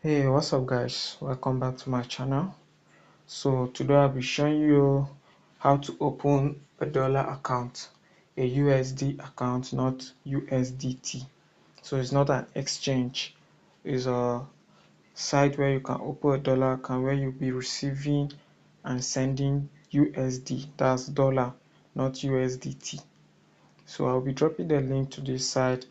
Hey, what's up guys? Welcome back to my channel. So today I'll be showing you how to open a dollar account, a USD account, not USDT. So it's not an exchange, it's a site where you can open a dollar account where you'll be receiving and sending USD, that's dollar, not USDT. So I'll be dropping the link to this site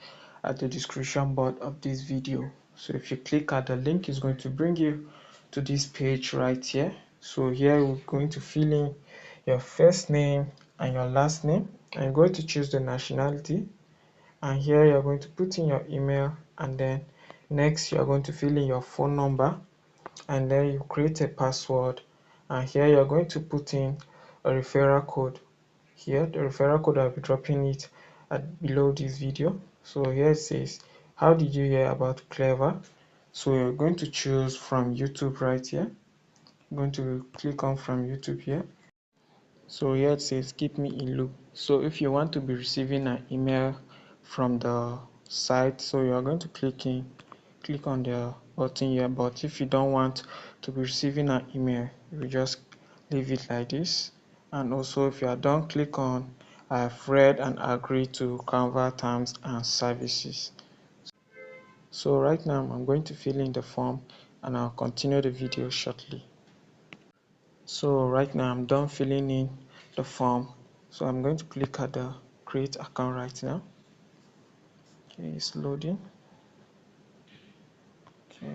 at the description bar of this video. So if you click at the link, it's going to bring you to this page right here. So here we're going to fill in your first name and your last name, and you're going to choose the nationality, and here you're going to put in your email, and then next you're going to fill in your phone number, and then you create a password, and here you're going to put in a referral code. Here the referral code, I'll be dropping it below this video. So here it says, how did you hear about Clever? So you're going to choose from YouTube right here. I'm going to click on from YouTube here. So here it says keep me in loop. So if you want to be receiving an email from the site, so you're going to click on the button here. But if you don't want to be receiving an email, you just leave it like this. And also if you are done, click on I've read and agreed to Canva terms and services. So right now I'm going to fill in the form and I'll continue the video shortly. So right now I'm done filling in the form, so I'm going to click at the create account right now. Okay, it's loading. Okay,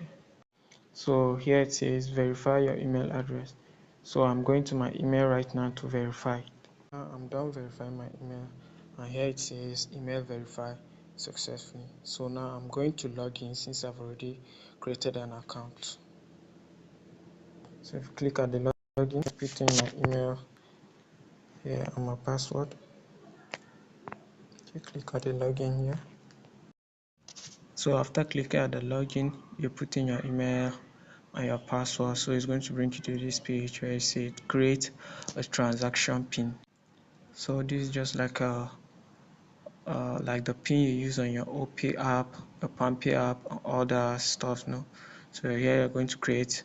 so here it says verify your email address, so I'm going to my email right now to verify. Now I'm done verifying my email, and here it says email verify successfully. So now I'm going to log in since I've already created an account. So if you click at the login, put in my email here and my password. You click at the login here. So after clicking at the login, you put in your email and your password. So it's going to bring you to this page where it says create a transaction pin. So this is just like the pin you use on your OP app, your PalmPay app, and all that stuff. No, so here you're going to create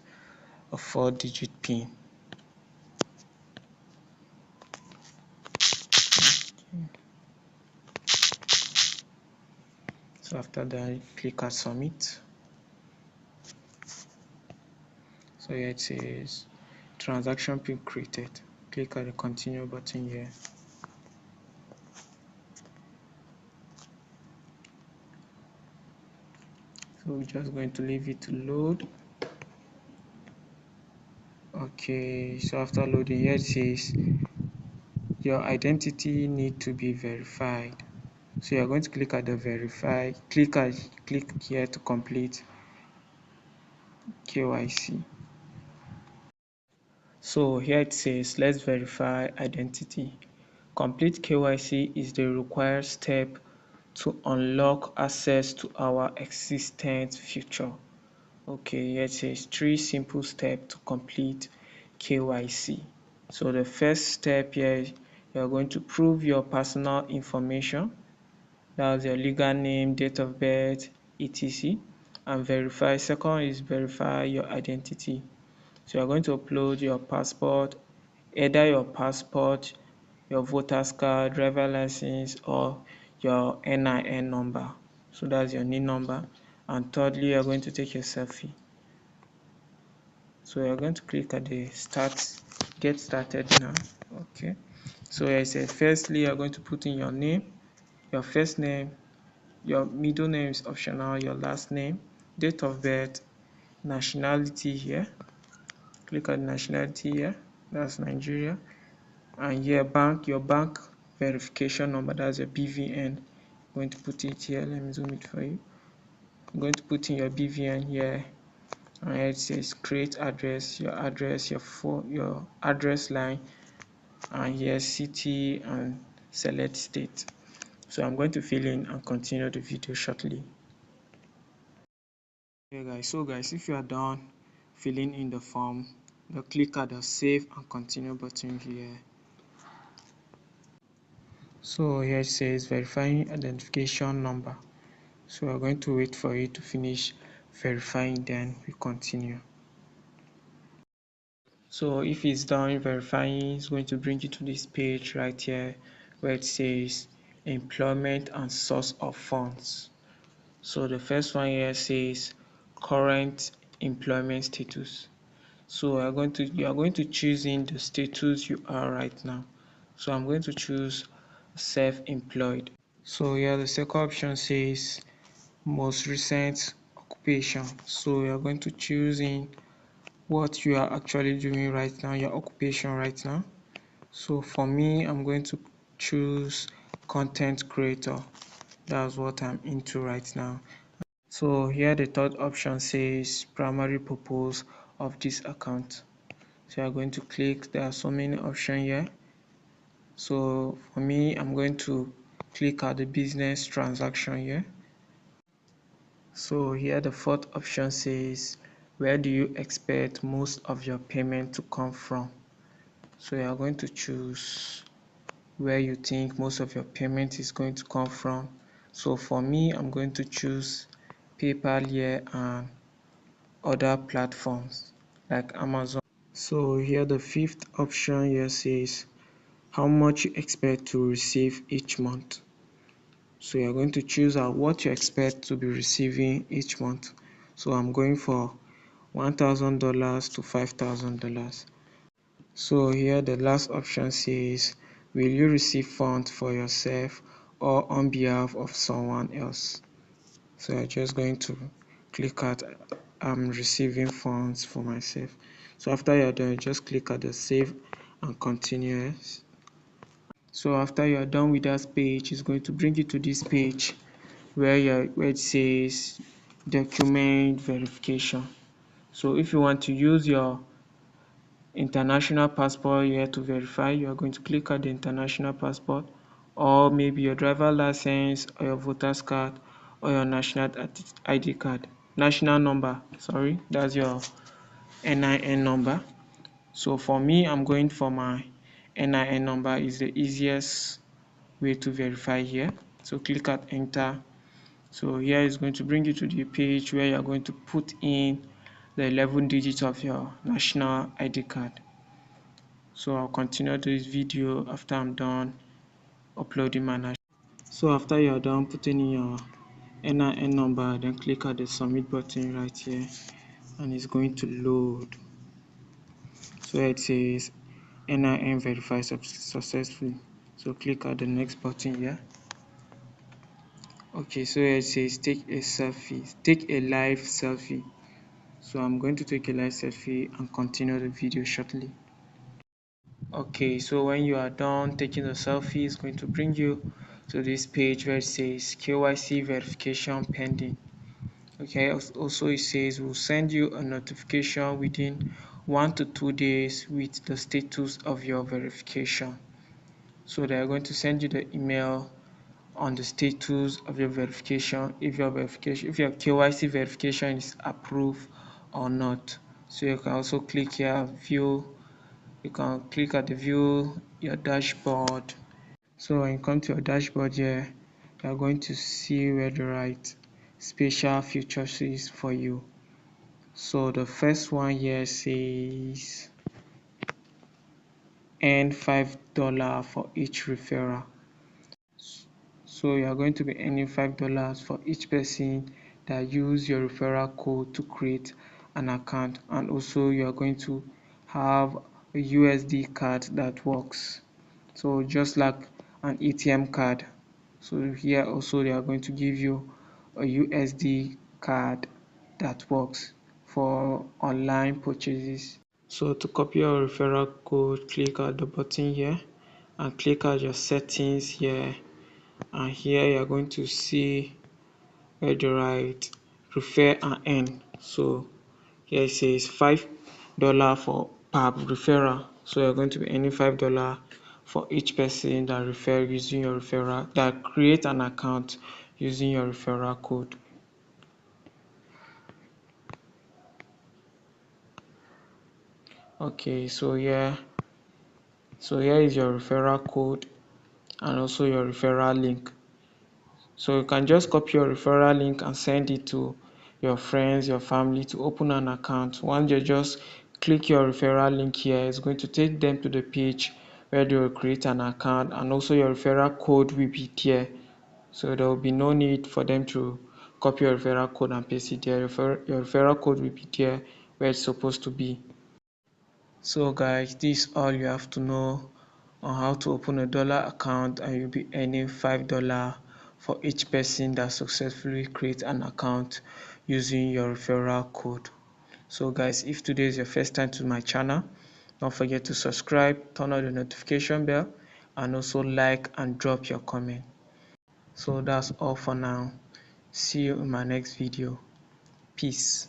a 4-digit pin. So after that, click at submit. So here it says transaction pin created. Click at the continue button here. So we're just going to leave it to load. Okay, so after loading, here it says your identity need to be verified. So you're going to click at the verify, click here to complete KYC. So here it says let's verify identity. Complete KYC is the required step to unlock access to our existing feature. Okay, here it says 3 simple steps to complete KYC. So the first step here, you're going to prove your personal information. That's your legal name, date of birth, etc. And verify. Second is verify your identity. So you're going to upload your passport, either your passport, your voter's card, driver license, or your NIN number. So that's your NIN number. And thirdly, you're going to take your selfie. So you're going to click at the get started now. Okay, so I said firstly you're going to put in your name, your first name, your middle name is optional, your last name, date of birth, nationality here. Click at nationality here, that's Nigeria, and here your bank verification number, that's your BVN. I'm going to put it here. Let me zoom it for you. I'm going to put in your BVN here. And here it says create address, your phone, your address line, and here city and select state. So I'm going to fill in and continue the video shortly. Okay guys, so guys, if you are done filling in the form, click at the save and continue button here. So here it says verifying identification number. So we're going to wait for it to finish verifying, then we continue. So if it's done verifying, it's going to bring you to this page right here where it says employment and source of funds. So the first one here says current employment status. So you are going to choose in the status you are right now. So I'm going to choose self-employed. So here the second option says most recent occupation. So you are going to choose in what you are actually doing right now, your occupation right now. So for me, I'm going to choose content creator. That's what I'm into right now. So here the third option says primary purpose of this account. So you're going to click, there are so many options here. So for me, I'm going to click at the business transaction here. So here the fourth option says where do you expect most of your payment to come from. So you are going to choose where you think most of your payment is going to come from. So for me, I'm going to choose PayPal here and other platforms like Amazon. So here the fifth option here says how much you expect to receive each month. So you're going to choose what you expect to be receiving each month. So I'm going for $1,000 to $5,000. So here the last option says will you receive funds for yourself or on behalf of someone else. So I'm just going to click at I'm receiving funds for myself. So after you're done, just click at the save and continue. So after you're done with that page, it's going to bring you to this page where it says document verification. So if you want to use your international passport here to verify, you are going to click at the international passport, or maybe your driver license or your voter's card or your national ID card, national number, sorry, that's your NIN number. So for me, I'm going for my NIN number, is the easiest way to verify here. So click at enter. So here is going to bring you to the page where you're going to put in the 11 digits of your national ID card. So I'll continue this video after I'm done uploading my national. So after you're done putting in your NIN number, then click at the submit button right here and it's going to load. So it says NIN verified successfully. So click at the next button here. Okay, so it says take a selfie, take a live selfie. So I'm going to take a live selfie and continue the video shortly. Okay, so when you are done taking the selfie, it's going to bring you to this page where it says KYC verification pending. Okay, also it says we'll send you a notification within 1 to 2 days with the status of your verification. So they are going to send you the email on the status of your verification, if your KYC verification is approved or not. So you can also click here view. You can click at the view your dashboard. So when you come to your dashboard here, you are going to see where the right special features is for you. So the first one here says earn $5 for each referral. So you are going to be earning $5 for each person that use your referral code to create an account, and also you are going to have a USD card that works. So just like an ATM card. So here also they are going to give you a USD card that works for online purchases. So to copy your referral code, click at the button here and click at your settings here, and here you are going to see where the right refer and earn. So here it says $5 for per referral. So you're going to be earning $5 for each person that refer using your referral, that create an account using your referral code. Okay, so here is your referral code and also your referral link. So you can just copy your referral link and send it to your friends, your family to open an account. Once you just click your referral link here, it's going to take them to the page where they will create an account, and also your referral code will be there. So there will be no need for them to copy your referral code and paste it there. Your referral code will be there where it's supposed to be. So guys, this is all you have to know on how to open a dollar account, and you'll be earning $5 for each person that successfully creates an account using your referral code. So guys, if today is your first time to my channel, don't forget to subscribe, turn on the notification bell, and also like and drop your comment. So that's all for now. See you in my next video. Peace.